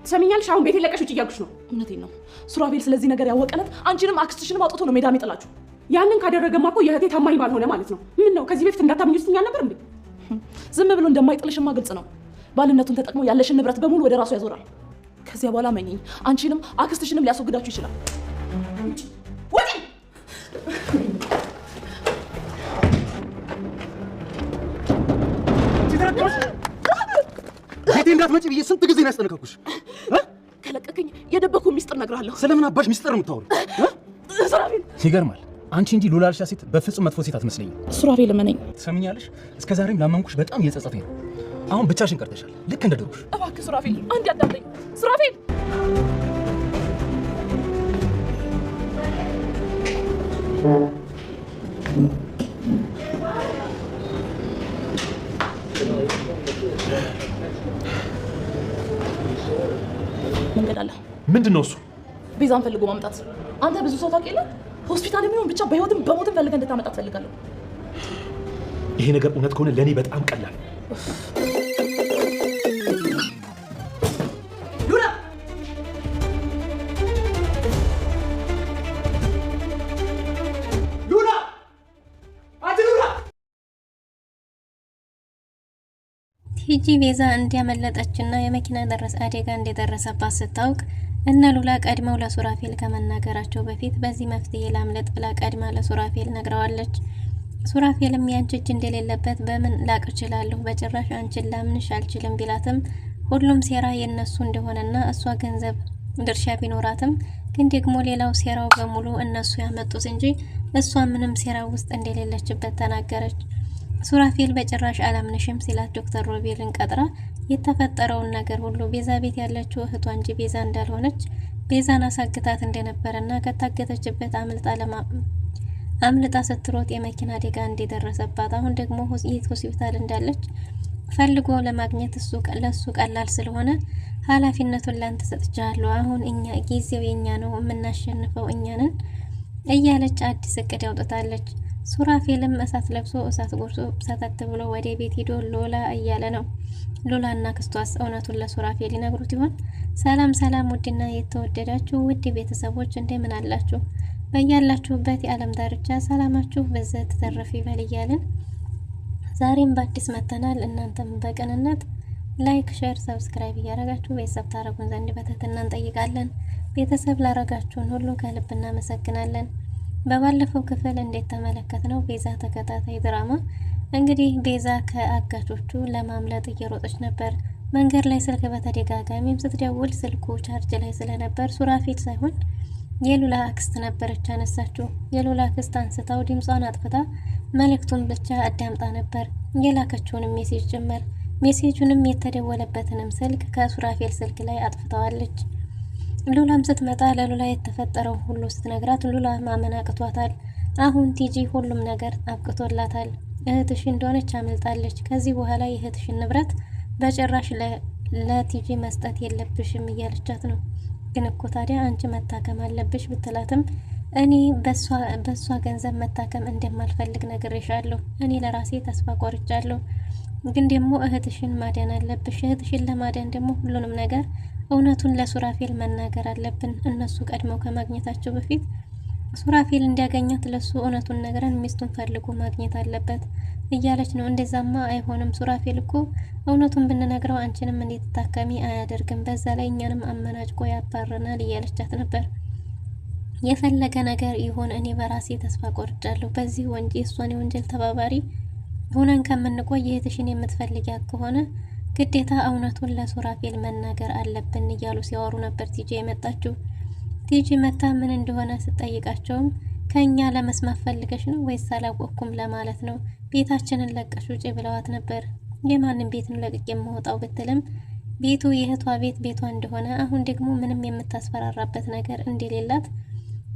ትሰሚኛለሽ? አሁን ቤቴን ለቀሽ ውጪ እያልኩሽ ነው። እውነቴን ነው። ሱራፌል ስለዚህ ነገር ያወቀለት አንቺንም አክስትሽንም አውጥቶ ነው ሜዳ የሚጥላችሁ። ያንን ካደረገማ እኮ የእህቴ ታማኝ ባልሆነ ማለት ነው። ምን ነው ከዚህ በፊት እንዳታምኚው ስትኛል ነበር እንዴ? ዝም ብሎ እንደማይጥልሽማ ግልጽ ነው። ባልነቱን ተጠቅሞ ያለሽን ንብረት በሙሉ ወደ ራሱ ያዞራል። ከዚያ በኋላ መኝኝ አንቺንም አክስትሽንም ሊያስወግዳችሁ ይችላል። ወጪ ቤቴ እንዳትመጪ ብዬ ስንት ጊዜ ነው ያስጠነቀኩሽ? ከለቀቀኝ የደበኩ ሚስጥር ነግርሃለሁ። ስለምን አባሽ ሚስጥር ነው የምታወሪው? ሱራፌል ይገርማል። አንቺ እንጂ ሉላልሻ ሴት በፍጹም መጥፎ ሴት አትመስለኝም። ሱራፌል እመነኝ። ትሰሚኛለሽ? እስከ ዛሬም ላመንኩሽ በጣም እየጸጸተኝ ነው። አሁን ብቻሽን ቀርተሻል፣ ልክ እንደ ድሮሽ። እባክህ ሱራፌል አንድ ያዳምጠኝ። ሱራፌል መንገድ አለ። ምንድነው እሱ? ቤዛን ፈልጎ ማምጣት። አንተ ብዙ ሰው ታውቅ የለ? ሆስፒታል የሚሆን ብቻ በህይወትም በሞትም ፈልገህ እንድታመጣት ፈልጋለሁ። ይሄ ነገር እውነት ከሆነ ለኔ በጣም ቀላል። ሉላ ሉላ አንቺ ሉላ ቲጂ ቤዛ እንዲያመለጠችና የመኪና አደጋ እንደደረሰባት ስታውቅ እነ ሉላ ቀድመው ለሱራፌል ከመናገራቸው በፊት በዚህ መፍትሄ ላምለጥ ብላ ቀድማ ለሱራፌል ነግረዋለች። ሱራፌልም ያንቺ እጅ እንደሌለበት በምን ላቅ እችላለሁ? በጭራሽ አንቺን ላምንሽ አልችልም ቢላትም ሁሉም ሴራ የነሱ እንደሆነና እሷ ገንዘብ ድርሻ ቢኖራትም ግን ደግሞ ሌላው ሴራው በሙሉ እነሱ ያመጡት እንጂ እሷ ምንም ሴራ ውስጥ እንደሌለችበት ተናገረች። ሱራፌል በጭራሽ አላምንሽም ሲላት ዶክተር ሮቤልን ቀጥራ የተፈጠረውን ነገር ሁሉ ቤዛ ቤት ያለችው እህቷ እንጂ ቤዛ እንዳልሆነች ቤዛን አሳግታት እንደነበረና ከታገተችበት አምልጣ ስትሮጥ የመኪና አደጋ እንደደረሰባት አሁን ደግሞ ሆስፒታል እንዳለች ፈልጎ ለማግኘት ለሱ ቀላል ስለሆነ ኃላፊነቱን ላንተ ሰጥቻለሁ። አሁን ጊዜው የኛ ነው፣ የምናሸንፈው እኛንን እያለች አዲስ እቅድ ያውጥታለች። ሱራፌልም እሳት ለብሶ እሳት ጎርሶ ሰተት ብሎ ወደ ቤት ሄዶ ሎላ እያለ ነው። ሉላና ክስቷስ እውነቱን ለሱራፌል ይነግሩት ይሆን? ሰላም ሰላም! ውድና የተወደዳችሁ ውድ ቤተሰቦች እንደምን አላችሁ? በያላችሁበት የዓለም ዳርቻ ሰላማችሁ በዘት ተረፍ ይበል እያልን ዛሬም በአዲስ መተናል። እናንተም በቅንነት ላይክ፣ ሼር፣ ሰብስክራይብ እያረጋችሁ ቤተሰብ ታረጉን ዘንድ በትህትና እንጠይቃለን። ቤተሰብ ላረጋችሁን ሁሉ ከልብ እናመሰግናለን። በባለፈው ክፍል እንዴት ተመለከትነው ቤዛ ተከታታይ ድራማ እንግዲህ ቤዛ ከአጋቾቹ ለማምለጥ እየሮጠች ነበር። መንገድ ላይ ስልክ በተደጋጋሚም ስትደውል ስልኩ ቻርጅ ላይ ስለነበር ሱራፌል ሳይሆን የሉላ አክስት ነበረች አነሳችው። የሉላ አክስት አንስታው ድምጿን አጥፍታ መልእክቱን ብቻ አዳምጣ ነበር፣ የላከችውንም ሜሴጅ ጭምር። ሜሴጁንም የተደወለበትንም ስልክ ከሱራፌል ስልክ ላይ አጥፍተዋለች። ሉላም ስትመጣ ለሉላ የተፈጠረው ሁሉ ስትነግራት ሉላ ማመን አቅቷታል። አሁን ቲጂ ሁሉም ነገር አብቅቶላታል። እህትሽ እንደሆነች አመልጣለች። ከዚህ በኋላ የእህትሽን ንብረት በጭራሽ ለቲጂ መስጠት የለብሽም እያለቻት ነው። ግን እኮ ታዲያ አንቺ መታከም አለብሽ ብትላትም እኔ በሷ ገንዘብ መታከም እንደማልፈልግ ነግሬሻለሁ። እኔ ለራሴ ተስፋ ቆርጫለሁ። ግን ደግሞ እህትሽን ማዳን አለብሽ። እህትሽን ለማዳን ደግሞ ሁሉንም ነገር እውነቱን ለሱራፌል መናገር አለብን። እነሱ ቀድመው ከማግኘታቸው በፊት ሱራፌል እንዲያገኛት ለሱ እውነቱን ነገረን ሚስቱን ፈልጎ ማግኘት አለበት እያለች ነው። እንደዛማ አይሆንም። ሱራፌል እኮ እውነቱን ብንነግረው አንቺንም እንድትታከሚ አያደርግም። በዛ ላይ እኛንም አመናጭቆ ያባረናል እያለቻት ነበር። የፈለገ ነገር ይሁን እኔ በራሴ ተስፋ ቆርጫለሁ። በዚህ የእሷን የወንጀል ተባባሪ ሆነን ከምንቆይ እህትሽን የምትፈልጊያት ከሆነ ግዴታ እውነቱን ለሱራፌል መናገር አለብን እያሉ ሲያወሩ ነበር ቲጂ የመጣችው። ቲጂ መታ ምን እንደሆነ ስትጠይቃቸውም ከኛ ለመስማት ፈልገሽ ነው ወይስ አላወቅኩም ለማለት ነው፣ ቤታችንን ለቀሽ ውጪ ብለዋት ነበር። የማንም ቤትን ለቅቄ የምወጣው ብትልም ቤቱ የእህቷ ቤቷ እንደሆነ አሁን ደግሞ ምንም የምታስፈራራበት ነገር እንደሌላት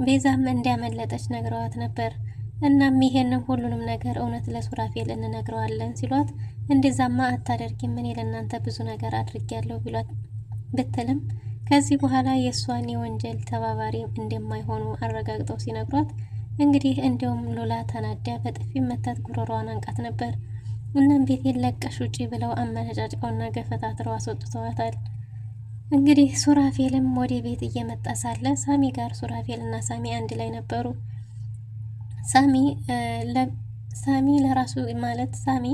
ቤዛም እንዲያመለጠች ነግረዋት ነበር። እናም ይሄንን ሁሉንም ነገር እውነት ለሱራፌል እንነግረዋለን ሲሏት እንደዛማ አታደርጊም፣ እኔ ለእናንተ ብዙ ነገር አድርጌያለሁ ቢሏት ብትልም ከዚህ በኋላ የእሷን የወንጀል ተባባሪ እንደማይሆኑ አረጋግጠው ሲነግሯት እንግዲህ እንዲያውም ሉላ ተናዳ በጥፊ መታት ጉሮሯን አንቃት ነበር። እናም ቤቴን ለቀሽ ውጪ ብለው አመነጫጭቀውና ገፈታትረው አስወጥተዋታል። እንግዲህ ሱራፌልም ወደ ቤት እየመጣ ሳለ ሳሚ ጋር ሱራፌል እና ሳሚ አንድ ላይ ነበሩ። ሳሚ ለራሱ ማለት ሳሚ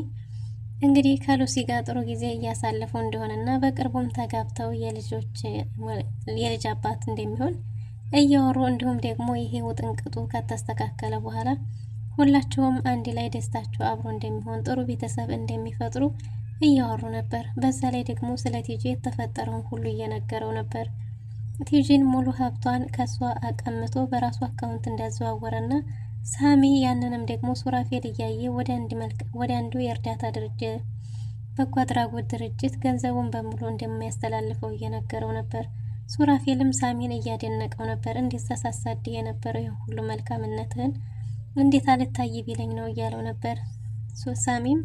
እንግዲህ ከሉሲ ጋር ጥሩ ጊዜ እያሳለፉ እንደሆነና በቅርቡም ተጋብተው የልጅ አባት እንደሚሆን እያወሩ እንዲሁም ደግሞ ይሄ ውጥንቅጡ ከተስተካከለ በኋላ ሁላቸውም አንድ ላይ ደስታቸው አብሮ እንደሚሆን ጥሩ ቤተሰብ እንደሚፈጥሩ እያወሩ ነበር። በዛ ላይ ደግሞ ስለ ቲጂ የተፈጠረውን ሁሉ እየነገረው ነበር። ቲጂን ሙሉ ሀብቷን ከሷ አቀምቶ በራሱ አካውንት እንዳዘዋወረና ሳሚ ያንንም ደግሞ ሱራፌል እያየ ወደ አንዱ የእርዳታ ድርጅት በጎ አድራጎት ድርጅት ገንዘቡን በሙሉ እንደሚያስተላልፈው እየነገረው ነበር። ሱራፌልም ሳሚን እያደነቀው ነበር። እንዴት ተሳሳድህ የነበረው ይህ ሁሉ መልካምነትህን እንዴት አልታይ ቢለኝ ነው እያለው ነበር። ሳሚም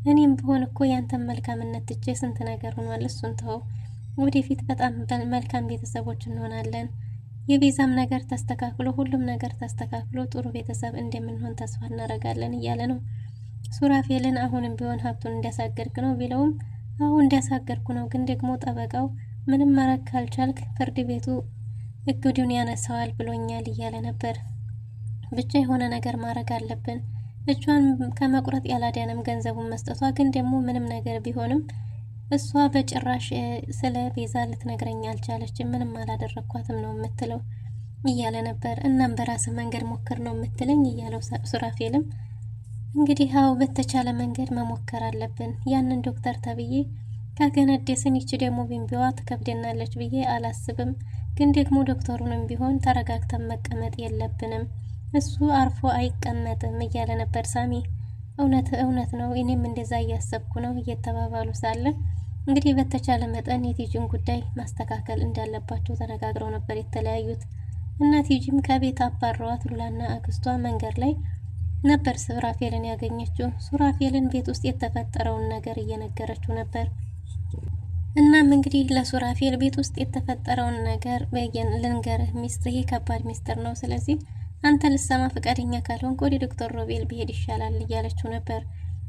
እኔም ብሆን እኮ ያንተን መልካምነት ትቼ ስንት ነገር ሆኗል፣ እሱን ተው፣ ወደፊት በጣም መልካም ቤተሰቦች እንሆናለን፣ የቤዛም ነገር ተስተካክሎ ሁሉም ነገር ተስተካክሎ ጥሩ ቤተሰብ እንደምንሆን ተስፋ እናደርጋለን እያለ ነው። ሱራፌልን አሁንም ቢሆን ሀብቱን እንዲያሳገርክ ነው ቢለውም አሁን እንዲያሳገርኩ ነው፣ ግን ደግሞ ጠበቃው ምንም ማድረግ ካልቻልክ ፍርድ ቤቱ እግዱን ያነሳዋል ብሎኛል እያለ ነበር። ብቻ የሆነ ነገር ማድረግ አለብን። እጇን ከመቁረጥ ያላዳንም ገንዘቡን መስጠቷ ግን ደግሞ ምንም ነገር ቢሆንም እሷ በጭራሽ ስለ ቤዛ ልትነግረኝ አልቻለችም፣ ምንም አላደረኳትም ነው የምትለው እያለ ነበር። እናም በራስ መንገድ ሞክር ነው የምትለኝ እያለው ሱራፌልም እንግዲህ አዎ በተቻለ መንገድ መሞከር አለብን። ያንን ዶክተር ተብዬ ካገነደስን ይቺ ደግሞ ቢንቢዋ ትከብደናለች ብዬ አላስብም፣ ግን ደግሞ ዶክተሩንም ቢሆን ተረጋግተን መቀመጥ የለብንም፣ እሱ አርፎ አይቀመጥም እያለ ነበር ሳሚ። እውነት ነው፣ እኔም እንደዛ እያሰብኩ ነው እየተባባሉ ሳለ እንግዲህ በተቻለ መጠን የቲጂን ጉዳይ ማስተካከል እንዳለባቸው ተነጋግረው ነበር የተለያዩት። እና ቲጂም ከቤት አባረዋት ሉላና አክስቷ መንገድ ላይ ነበር ሱራፌልን ያገኘችው። ሱራፌልን ቤት ውስጥ የተፈጠረውን ነገር እየነገረችው ነበር። እናም እንግዲህ ለሱራፌል ቤት ውስጥ የተፈጠረውን ነገር ልንገርህ ሚስጥር፣ ይሄ ከባድ ሚስጥር ነው፣ ስለዚህ አንተ ልሰማ ፈቃደኛ ካልሆንክ ወደ ዶክተር ሮቤል ብሄድ ይሻላል እያለችው ነበር።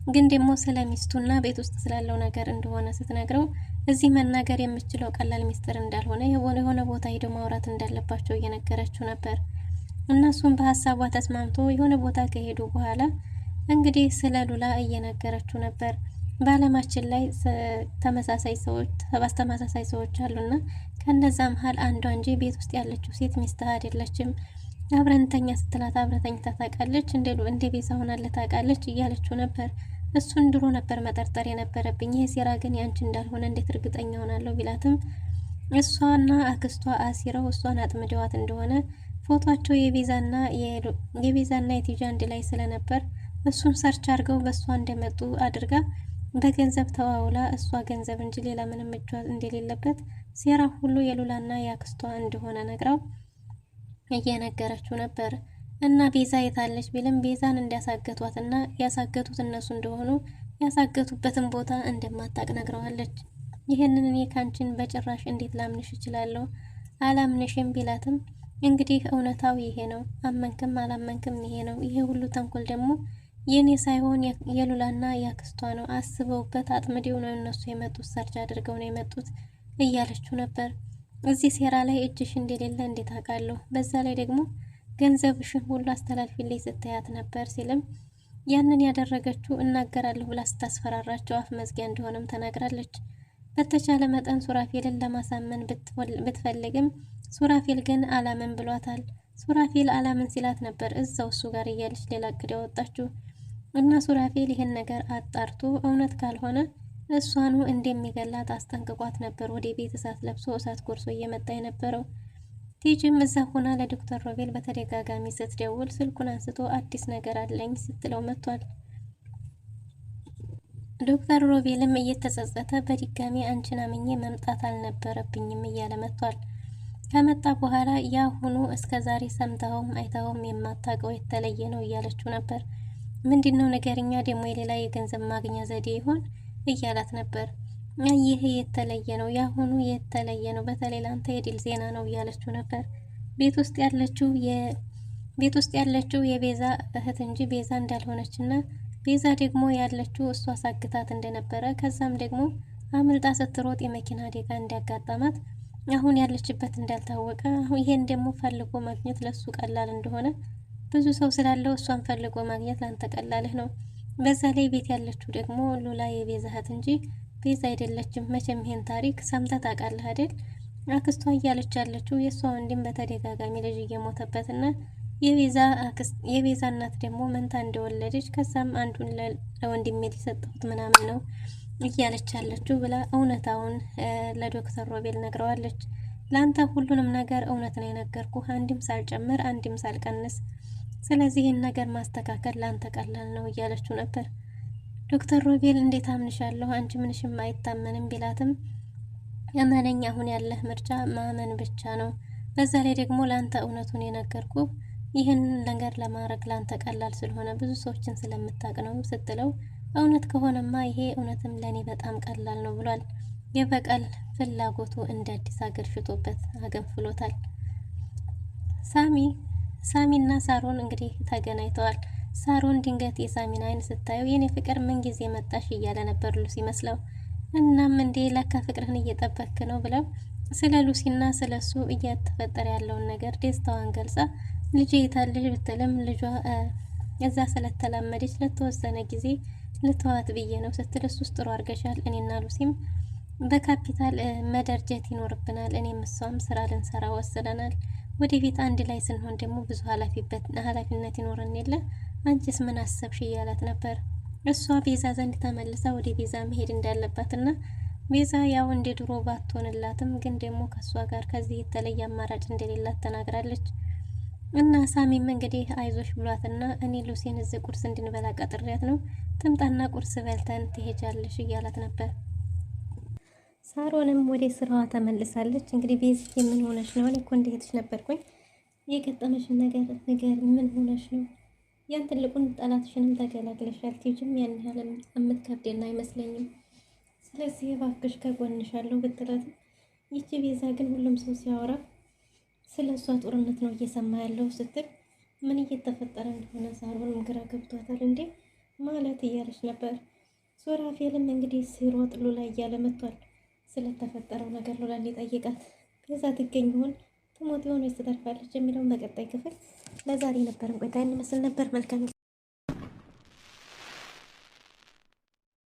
ግን ደግሞ ስለ ሚስቱና ቤት ውስጥ ስላለው ነገር እንደሆነ ስትነግረው እዚህ መናገር የምችለው ቀላል ሚስጥር እንዳልሆነ የሆነ ቦታ ሄዶ ማውራት እንዳለባቸው እየነገረችው ነበር። እነሱም በሀሳቧ ተስማምቶ የሆነ ቦታ ከሄዱ በኋላ እንግዲህ ስለ ሉላ እየነገረችው ነበር። በዓለማችን ላይ ተመሳሳይ ሰዎች አሉና ከነዛ መሀል አንዷ እንጂ ቤት ውስጥ ያለችው ሴት ሚስትህ አይደለችም፣ አብረንተኛ ስትላት አብረተኛ ታውቃለች፣ እንደ ቤዛ ሆናለች ታውቃለች እያለችው ነበር። እሱን ድሮ ነበር መጠርጠር የነበረብኝ፣ ይሄ ሴራ ግን ያንቺ እንዳልሆነ እንዴት እርግጠኛ ሆናለሁ ቢላትም እሷና አክስቷ አሲረው እሷን አጥምደዋት እንደሆነ ፎቶቸው የቤዛና የቲጂ አንድ ላይ ስለነበር እሱን ሰርች አድርገው በእሷ እንደመጡ አድርጋ በገንዘብ ተዋውላ እሷ ገንዘብ እንጂ ሌላ ምንም እጇ እንደሌለበት ሴራ ሁሉ የሉላና የአክስቷ እንደሆነ ነግራው እየነገረችው ነበር። እና ቤዛ የታለች ቢልም ቤዛን እንዲያሳገቷትና ያሳገቱት እነሱ እንደሆኑ ያሳገቱበትን ቦታ እንደማታቅ ነግረዋለች። ይህንን እኔ ካንቺን በጭራሽ እንዴት ላምንሽ እችላለሁ? አላምንሽም ቢላትም እንግዲህ እውነታው ይሄ ነው፣ አመንክም አላመንክም ይሄ ነው። ይሄ ሁሉ ተንኮል ደግሞ የኔ ሳይሆን የሉላና ያክስቷ ነው። አስበውበት አጥምዴው ነው እነሱ የመጡት፣ ሰርች አድርገው ነው የመጡት እያለችው ነበር። እዚህ ሴራ ላይ እጅሽ እንደሌለ እንዴት አውቃለሁ? በዛ ላይ ደግሞ ገንዘብሽን ሁሉ አስተላልፊልኝ ስታያት ነበር ሲልም ያንን ያደረገችው እናገራለሁ ብላ ስታስፈራራቸው አፍ መዝጊያ እንደሆነም ተናግራለች። በተቻለ መጠን ሱራፌልን ለማሳመን ብትፈልግም ሱራፌል ግን አላምን ብሏታል። ሱራፌል አላምን ሲላት ነበር እዛው እሱ ጋር እያለች ሌላ እቅድ ያወጣችው እና ሱራፌል ይህን ነገር አጣርቶ እውነት ካልሆነ እሷኑ እንደሚገላት አስጠንቅቋት ነበር። ወደ ቤት እሳት ለብሶ እሳት ጎርሶ እየመጣ የነበረው። ቲጂም እዛ ሆና ለዶክተር ሮቤል በተደጋጋሚ ስትደውል ስልኩን አንስቶ አዲስ ነገር አለኝ ስትለው መጥቷል። ዶክተር ሮቤልም እየተጸጸተ በድጋሚ አንቺን አምኜ መምጣት አልነበረብኝም እያለ መጥቷል። ከመጣ በኋላ ያሁኑ እስከ ዛሬ ሰምተውም አይተውም የማታውቀው የተለየ ነው እያለችው ነበር። ምንድነው ነገርኛ ደግሞ የሌላ የገንዘብ ማግኛ ዘዴ ይሆን እያላት ነበር። ይህ የተለየ ነው፣ ያሁኑ የተለየ ነው፣ በተለይ ላንተ የድል ዜና ነው እያለችው ነበር። ቤት ውስጥ ያለችው የቤዛ እህት እንጂ ቤዛ እንዳልሆነችና ቤዛ ደግሞ ያለችው እሷ ሳግታት እንደነበረ ከዛም ደግሞ አምልጣ ስትሮጥ የመኪና አደጋ እንዲያጋጠማት አሁን ያለችበት እንዳልታወቀ፣ ይሄን ደግሞ ፈልጎ ማግኘት ለሱ ቀላል እንደሆነ፣ ብዙ ሰው ስላለው እሷን ፈልጎ ማግኘት ላንተ ቀላልህ ነው። በዛ ላይ ቤት ያለችው ደግሞ ሉላ የቤዛ እህት እንጂ ቤዛ አይደለችም። መቼም ይሄን ታሪክ ሰምተህ ታውቃለህ አይደል? አክስቷ እያለች ያለችው የእሷ ወንድም በተደጋጋሚ ልጅ እየሞተበትና የቤዛ እናት ደግሞ መንታ እንደወለደች ከዛም አንዱን ለወንድሜ ሊሰጠሁት ምናምን ነው እያለች ያለችው ብላ እውነታውን ለዶክተር ሮቤል ነግረዋለች። ለአንተ ሁሉንም ነገር እውነት ነው የነገርኩህ፣ አንድም ሳልጨምር አንድም ሳልቀንስ። ስለዚህ ይህን ነገር ማስተካከል ለአንተ ቀላል ነው እያለችው ነበር። ዶክተር ሮቤል እንዴት አምንሻለሁ፣ አንቺ ምንሽም አይታመንም ቢላትም እመነኝ፣ አሁን ያለህ ምርጫ ማመን ብቻ ነው። በዛ ላይ ደግሞ ለአንተ እውነቱን የነገርኩህ ይህን ነገር ለማድረግ ለአንተ ቀላል ስለሆነ ብዙ ሰዎችን ስለምታውቅ ነው ስትለው፣ እውነት ከሆነማ ይሄ እውነትም ለእኔ በጣም ቀላል ነው ብሏል። የበቀል ፍላጎቱ እንደ አዲስ አገርሽቶበት አገንፍሎታል። ሳሚና ሳሮን እንግዲህ ተገናኝተዋል። ሳሮን ድንገት የሳሚን አይን ስታየው የኔ ፍቅር ምን ጊዜ መጣሽ እያለ ነበር ሉሲ መስለው። እናም እንዴ ለካ ፍቅርህን እየጠበክ ነው ብለው ስለ ሉሲና ስለ እሱ እየተፈጠረ ያለውን ነገር ደስታዋን ገልጻ ልጅ የታለች ብትልም ልጇ እዛ ስለተላመደች ለተወሰነ ጊዜ ልተዋት ብዬ ነው ስትል እሱስ ጥሩ አድርገሻል፣ እኔና ሉሲም በካፒታል መደርጀት ይኖርብናል፣ እኔም እሷም ስራ ልንሰራ ወስነናል። ወደፊት አንድ ላይ ስንሆን ደግሞ ብዙ ኃላፊነት ይኖረን የለ አንቺስ ምን አሰብሽ እያላት ነበር። እሷ ቤዛ ዘንድ ተመልሳ ወደ ቤዛ መሄድ እንዳለባትና ቤዛ ያው እንደ ድሮ ባትሆንላትም ግን ደግሞ ከሷ ጋር ከዚህ የተለየ አማራጭ እንደሌላት ተናግራለች። እና ሳሚም እንግዲህ አይዞሽ ብሏትና እኔ ሉሲን እዚህ ቁርስ እንድንበላ ቀጥሬያት ነው፣ ትምጣና ቁርስ በልተን ትሄጃለሽ እያላት ነበር። ሳሮንም ወደ ስራዋ ተመልሳለች። እንግዲህ ቤዝዬ ምን ሆነሽ ነው? እኔ እኮ እንደሄድሽ ነበርኩኝ። የገጠመሽን ነገር ንገር፣ ምን ሆነሽ ነው? ያን ትልቁን ጠላትሽንም ተገላግለሻል። ቲጅም ያን ያህል የምትከብደና አይመስለኝም። ስለዚህ እባክሽ ከጎንሻለሁ ብትላትም ይቺ ቤዛ ግን ሁሉም ሰው ሲያወራ ስለ እሷ ጦርነት ነው እየሰማ ያለው ስትል ምን እየተፈጠረ እንደሆነ ሳሮንም ግራ ገብቷታል። እንዴ ማለት እያለች ነበር። ሱራፌልም እንግዲህ ሲሮጥ ሉላ እያለ መጥቷል። ስለተፈጠረው ነገር ሉላ ሊጠይቃት ቤዛ ትገኝ ይሆን ትሞት ይሆን ወይስ ትተርፋለች የሚለውን በቀጣይ ክፍል። ለዛሬ ነበረን ቆይታ ይመስል ነበር። መልካም